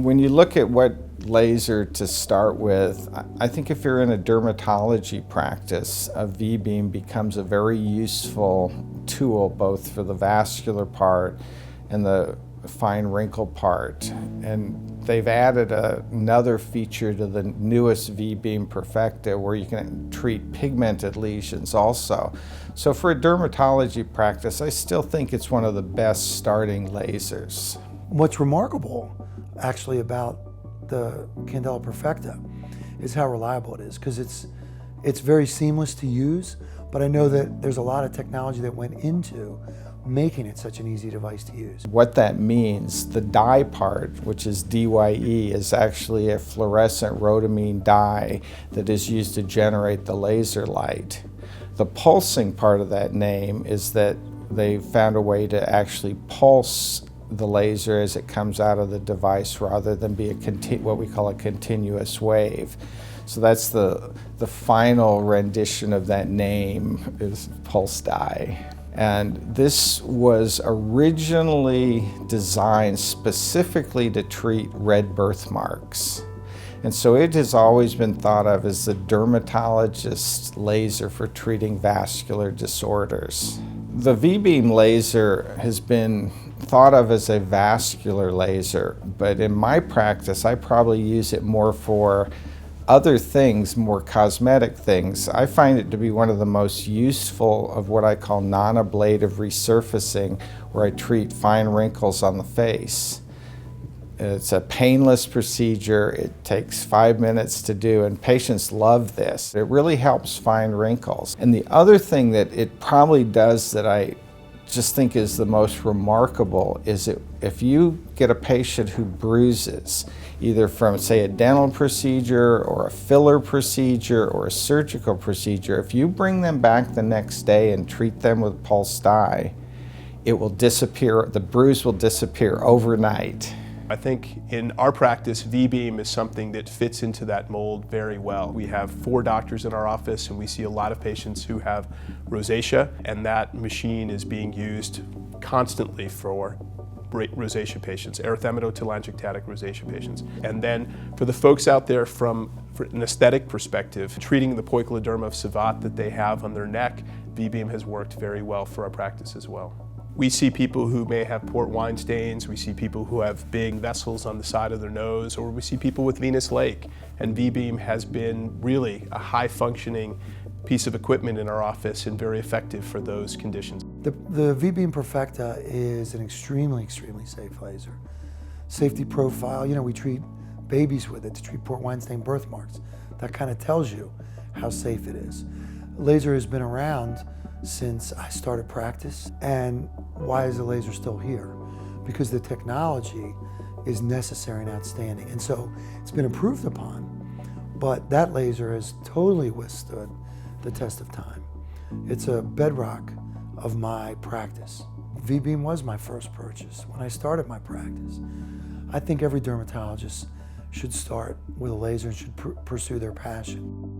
When you look at what laser to start with, I think if you're in a dermatology practice, a Vbeam becomes a very useful tool both for the vascular part and the fine wrinkle part. And they've added another feature to the newest Vbeam Perfecta where you can treat pigmented lesions also. So for a dermatology practice, I still think it's one of the best starting lasers. What's remarkable actually about the Candela Perfecta is how reliable it is, because it's very seamless to use, but I know that there's a lot of technology that went into making it such an easy device to use. What that means, the dye part, which is DYE, is actually a fluorescent rhodamine dye that is used to generate the laser light. The pulsing part of that name is that they found a way to actually pulse the laser as it comes out of the device rather than be what we call a continuous wave. So that's the final rendition of that name is pulse dye. And this was originally designed specifically to treat red birthmarks. And so it has always been thought of as the dermatologist's laser for treating vascular disorders. The Vbeam laser has been thought of as a vascular laser, but in my practice, I probably use it more for other things, more cosmetic things. I find it to be one of the most useful of what I call non-ablative resurfacing, where I treat fine wrinkles on the face. It's a painless procedure. It takes 5 minutes to do, and patients love this. It really helps find wrinkles. And the other thing that it probably does that I just think is the most remarkable is if you get a patient who bruises, either from, say, a dental procedure or a filler procedure or a surgical procedure, if you bring them back the next day and treat them with pulse dye, it will disappear, the bruise will disappear overnight. I think in our practice, Vbeam is something that fits into that mold very well. We have 4 doctors in our office, and we see a lot of patients who have rosacea, and that machine is being used constantly for rosacea patients, erythematotelangiectatic rosacea patients. And then for the folks out there from an aesthetic perspective, treating the poikiloderma savate that they have on their neck, Vbeam has worked very well for our practice as well. We see people who may have port wine stains, we see people who have big vessels on the side of their nose, or we see people with venous lake. And Vbeam has been really a high-functioning piece of equipment in our office and very effective for those conditions. The Vbeam Perfecta is an extremely, extremely safe laser. Safety profile, we treat babies with it to treat port wine stain birthmarks. That kind of tells you how safe it is. Laser has been around since I started practice. And why is the laser still here? Because the technology is necessary and outstanding. And so it's been improved upon, but that laser has totally withstood the test of time. It's a bedrock of my practice. Vbeam was my first purchase when I started my practice. I think every dermatologist should start with a laser and should pursue their passion.